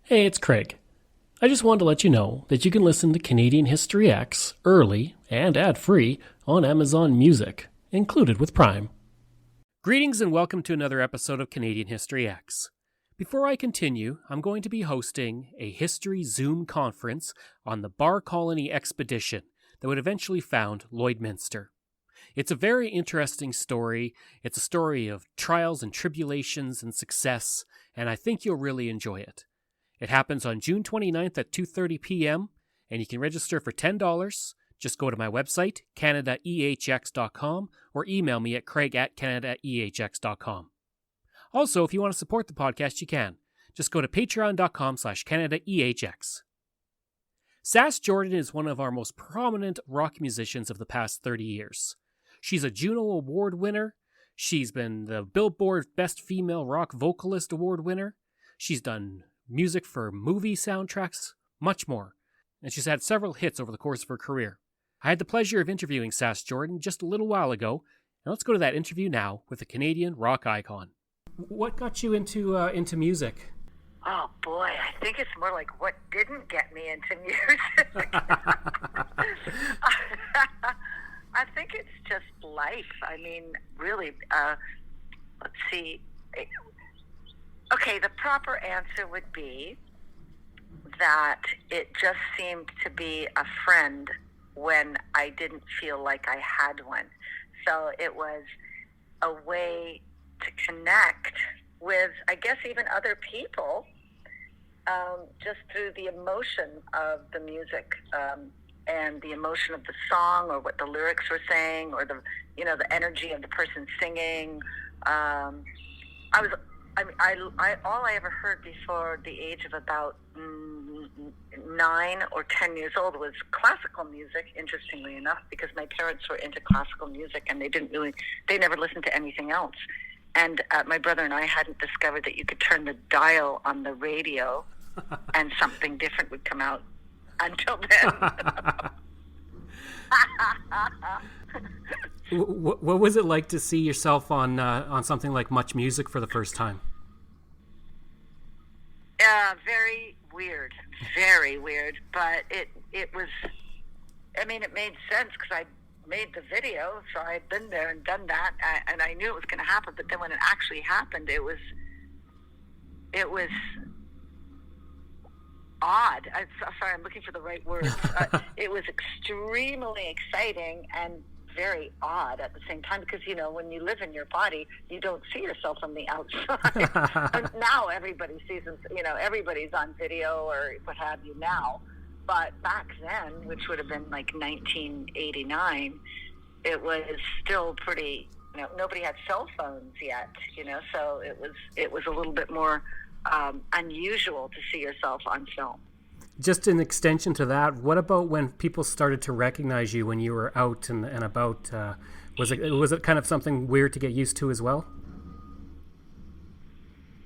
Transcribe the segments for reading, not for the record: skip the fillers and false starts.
Hey, it's Craig. I just wanted to let you know that you can listen to Canadian History X early and ad-free on Amazon Music, included with Prime. Greetings and welcome to another episode of Canadian History X. Before I continue, I'm going to be hosting a history Zoom conference on the Bar Colony expedition that would eventually found Lloydminster. It's a very interesting story. It's a story of trials and tribulations and success, and I think you'll really enjoy it. It happens on June 29th at 2:30 p.m., and you can register for $10. Just go to my website, canadaehx.com, or email me at craig@canadaehx.com. Also, if you want to support the podcast, you can. Just go to patreon.com/canadaehx. Sass Jordan is one of our most prominent rock musicians of the past 30 years. She's a Juno Award winner. She's been the Billboard Best Female Rock Vocalist Award winner. She's done music for movie soundtracks, much more. And she's had several hits over the course of her career. I had the pleasure of interviewing Sass Jordan just a little while ago, and let's go to that interview now with the Canadian rock icon. What got you into music? Oh boy, I think it's more like what didn't get me into music. I think it's just life. I mean, really, let's see. Okay, the proper answer would be that it just seemed to be a friend when I didn't feel like I had one. So it was a way to connect with, I guess, even other people, just through the emotion of the music and the emotion of the song, or what the lyrics were saying, or the energy of the person singing. All I ever heard before the age of about 9 or 10 years old was classical music, interestingly enough, because my parents were into classical music and they never listened to anything else. And my brother and I hadn't discovered that you could turn the dial on the radio and something different would come out until then. What was it like to see yourself on something like Much Music for the first time? Very weird, but it was, I mean, it made sense because I made the video, so I'd been there and done that, and I knew it was going to happen, but then when it actually happened, it was odd. Sorry, I'm looking for the right words. It was extremely exciting and very odd at the same time, because when you live in your body, you don't see yourself from the outside. And now everybody sees them, everybody's on video or what have you now, but back then, which would have been like 1989, it was still pretty, nobody had cell phones yet, so it was a little bit more unusual to see yourself on film. Just an extension to that, what about when people started to recognize you when you were out and about? Was it kind of something weird to get used to as well?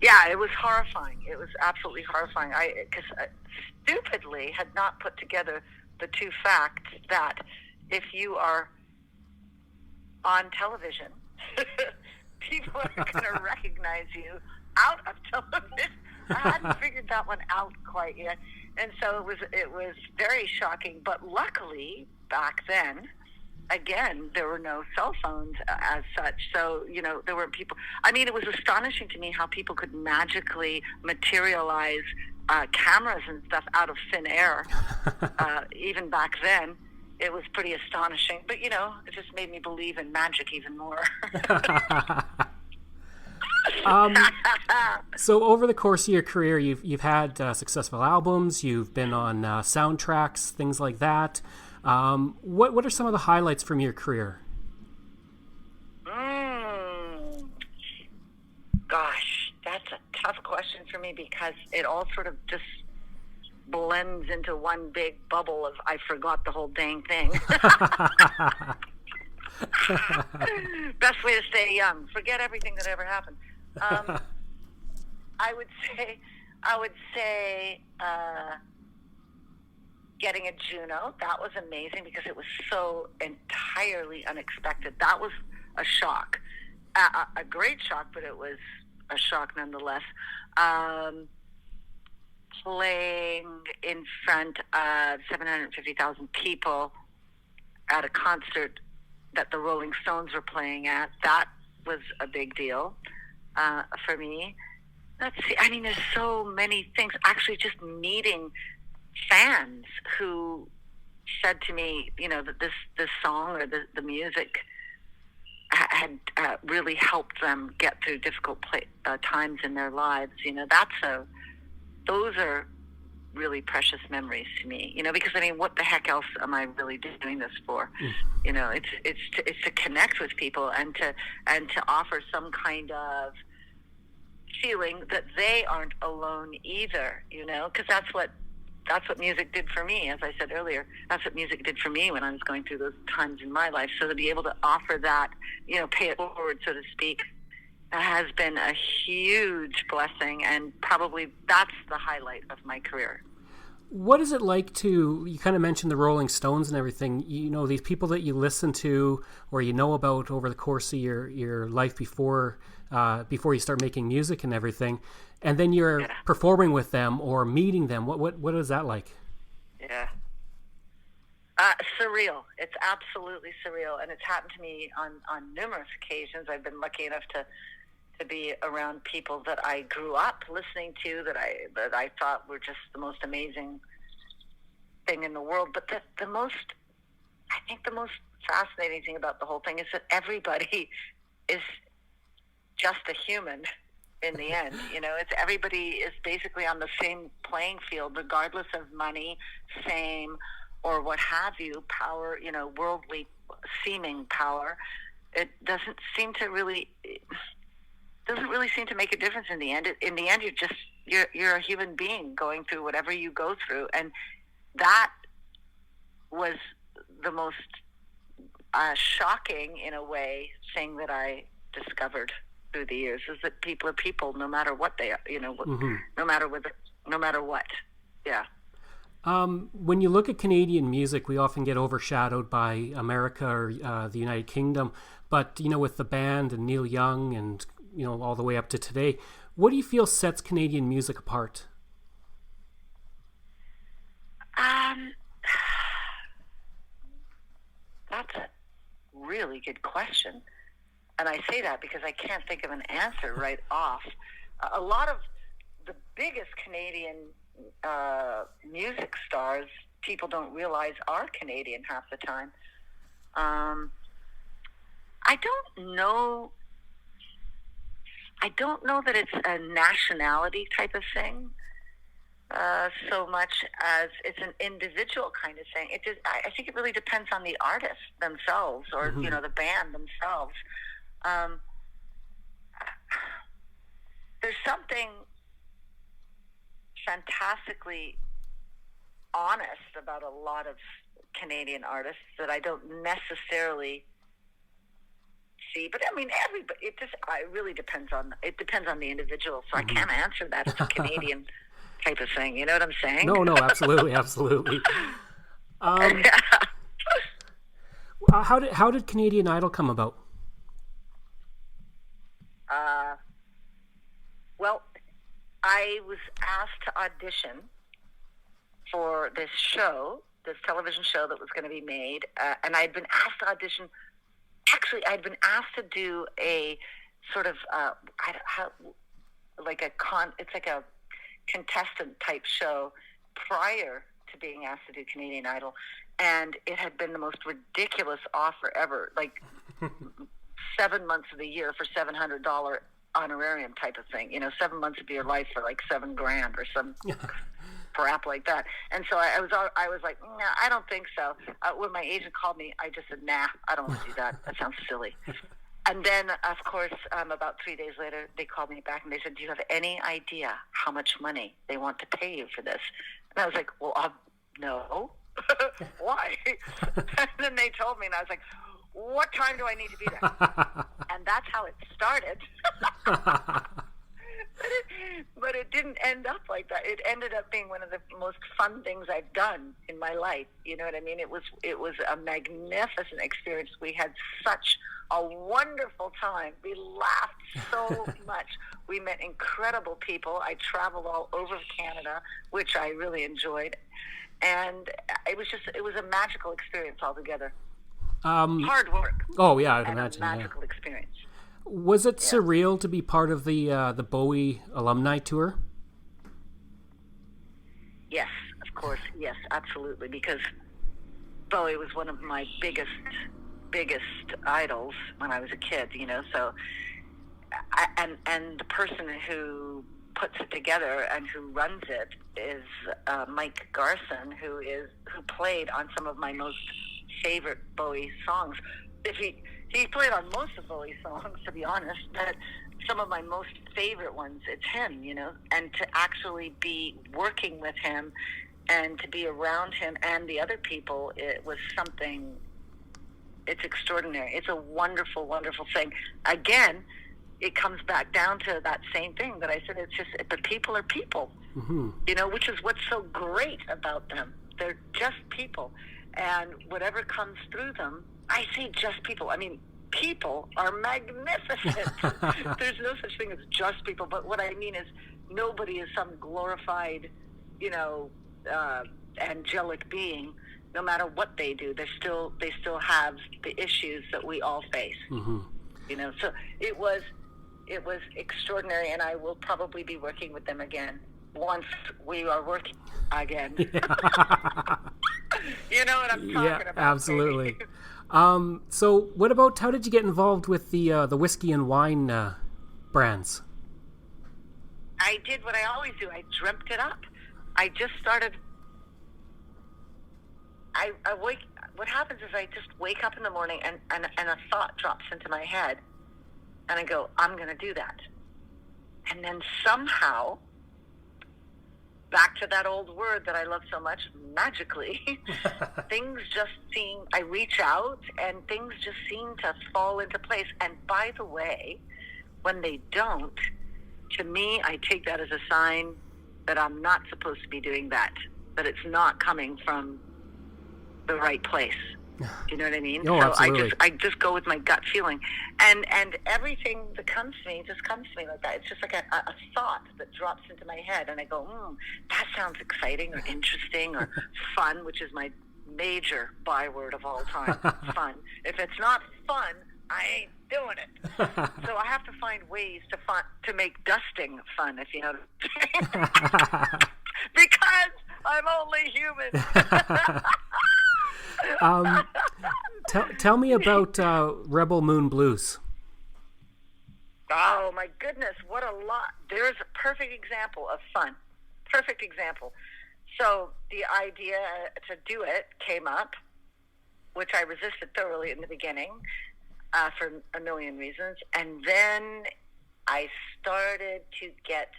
Yeah, it was horrifying. It was absolutely horrifying. Because I stupidly had not put together the two facts that if you are on television, people are going to recognize you out of television. I hadn't figured that one out quite yet. And so it was very shocking. But luckily, back then, again, there were no cell phones as such. So, there weren't people. I mean, it was astonishing to me how people could magically materialize cameras and stuff out of thin air. Even back then, it was pretty astonishing. But, it just made me believe in magic even more. So over the course of your career, you've had successful albums, you've been on soundtracks, things like that. What are some of the highlights from your career? Gosh, that's a tough question for me because it all sort of just blends into one big bubble of I forgot the whole dang thing. Best way to stay young. Forget everything that ever happened. I would say getting a Juno, that was amazing because it was so entirely unexpected. That was a shock. A great shock, but it was a shock nonetheless. playing in front of 750,000 people at a concert that the Rolling Stones were playing at. That was a big deal for me. Let's see. I mean, there's so many things. Actually, just meeting fans who said to me, that this song or the music had really helped them get through difficult times in their lives. Those are really precious memories to me. Because I mean, what the heck else am I really doing this for? It's to connect with people and to offer some kind of feeling that they aren't alone either. Because that's what music did for me. As I said earlier, that's what music did for me when I was going through those times in my life. So to be able to offer that, pay it forward, so to speak, has been a huge blessing, and probably that's the highlight of my career. What is it like you kind of mentioned the Rolling Stones and everything, these people that you listen to or about over the course of your life before you start making music and everything, and then you're performing with them or meeting them. What is that like? Yeah. Surreal. It's absolutely surreal, and it's happened to me on numerous occasions. I've been lucky enough to be around people that I grew up listening to, that I thought were just the most amazing thing in the world. But the most fascinating thing about the whole thing is that everybody is just a human in the end. It's everybody is basically on the same playing field, regardless of money, fame, or what have you, power, worldly seeming power. It doesn't really seem to make a difference in the end. In the end, you're a human being going through whatever you go through, and that was the most shocking, in a way, thing that I discovered through the years, is that people are people, no matter what they are. No matter what. Yeah. When you look at Canadian music, we often get overshadowed by America or the United Kingdom. But, with the band and Neil Young and, all the way up to today, what do you feel sets Canadian music apart? That's a really good question. And I say that because I can't think of an answer right off. A lot of the biggest Canadian music stars, people don't realize are Canadian half the time. I don't know that it's a nationality type of thing so much as it's an individual kind of thing. I think it really depends on the artist themselves, or the band themselves. There's something fantastically honest about a lot of Canadian artists that I don't necessarily see. But I mean, everybody. It really depends on the individual. So I can't answer that. It's a Canadian type of thing. You know what I'm saying? No, absolutely. How did Canadian Idol come about? Well, I was asked to audition for this television show that was going to be made, and I'd been asked to audition. Actually, I'd been asked to do a sort of it's like a contestant type show prior to being asked to do Canadian Idol, and it had been the most ridiculous offer ever, like 7 months of the year for $700 honorarium type of thing. 7 months of your life for like $7,000 or some crap like that. And so I was like, nah, I don't think so. When my agent called me, I just said, nah, I don't want to do that. That sounds silly. And then, of course, about 3 days later, they called me back and they said, do you have any idea how much money they want to pay you for this? And I was like, well, no. Why? And then they told me, and I was like, what time do I need to be there? And that's how it started. But it didn't end up like that. It ended up being one of the most fun things I've done in my life. You know what I mean? It was a magnificent experience. We had such a wonderful time. We laughed so much. We met incredible people. I traveled all over Canada, which I really enjoyed. And it was a magical experience altogether. Hard work. Oh, yeah, I'd imagine. A magical experience. Was it surreal to be part of the Bowie alumni tour? Yes, of course. Yes, absolutely. Because Bowie was one of my biggest idols when I was a kid. You know, so and the person who puts it together and who runs it is Mike Garson, who played on some of my most favorite Bowie songs. He played on most of Bowie's songs, to be honest, but some of my most favorite ones, it's him, you know, and to actually be working with him and to be around him and the other people, it was something, it's extraordinary. It's a wonderful, wonderful thing. Again, it comes back down to that same thing that I said, it's just, the people are people, you know, which is what's so great about them. They're just people. And whatever comes through them, I say just people. I mean, people are magnificent. There's no such thing as just people. But what I mean is nobody is some glorified, you know, angelic being. No matter what they do, they still have the issues that we all face. You know, so it was extraordinary, and I will probably be working with them again once we are working again. You know what I'm talking about? Absolutely. So what about, how did you get involved with the whiskey and wine brands? I did what I always do. I dreamt it up. I just started. What happens is I just wake up in the morning and a thought drops into my head, and I go, I'm going to do that. And then somehow, back to that old word that I love so much, magically, things just seem, I reach out and things just seem to fall into place. And by the way, when they don't, to me, I take that as a sign that I'm not supposed to be doing that it's not coming from the right place. Do you know what I mean? Oh, so absolutely. I just go with my gut feeling, and everything that comes to me just comes to me like that. It's just like a thought that drops into my head, and I go, that sounds exciting or interesting or fun, which is my major byword of all time. Fun. If it's not fun, I ain't doing it. So I have to find ways to make dusting fun, if you know what I'm saying. Because I'm only human. Tell me about Rebel Moon Blues. Oh my goodness, what a lot. There's a perfect example of fun. Perfect example. So the idea to do it came up, which I resisted thoroughly in the beginning for a million reasons. And then I started to get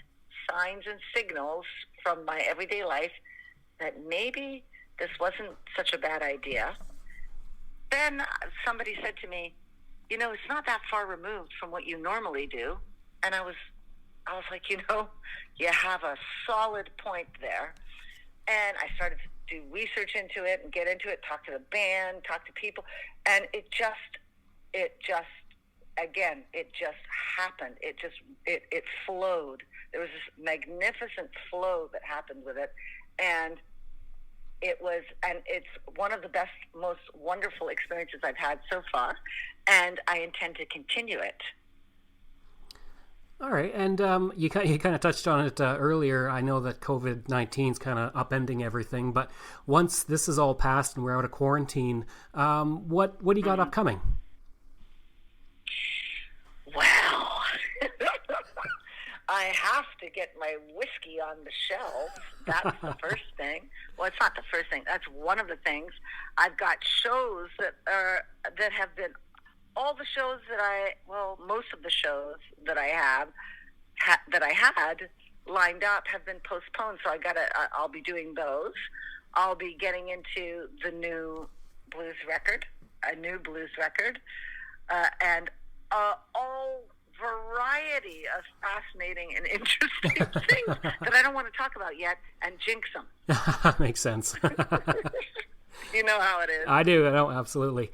signs and signals from my everyday life that maybe this wasn't such a bad idea. Then somebody said to me, you know, it's not that far removed from what you normally do. And I was like, you know, you have a solid point there. And I started to do research into it and get into it, talk to the band, talk to people. And it just happened. It flowed. There was this magnificent flow that happened with it. And it's one of the best, most wonderful experiences I've had so far, and I intend to continue it. All right, and you kind of touched on it earlier. I know that COVID-19 is kind of upending everything, but once this is all passed and we're out of quarantine, what do you got upcoming? Well, I have to get my whiskey on the shelves. That's the first thing. Well, it's not the first thing. That's one of the things. I've got shows that have been, all the shows most of the shows that I had lined up have been postponed. So I'll be doing those. I'll be getting into the new blues record, and all variety of fascinating and interesting things that I don't want to talk about yet and jinx them. Makes sense. You know how it is. I do. I know, absolutely.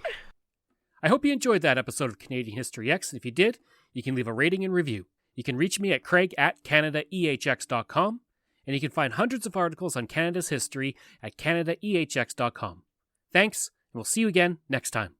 I hope you enjoyed that episode of Canadian History X, and if you did, you can leave a rating and review. You can reach me at craig@canadaehx.com, and you can find hundreds of articles on Canada's history at canadaehx.com. Thanks, and we'll see you again next time.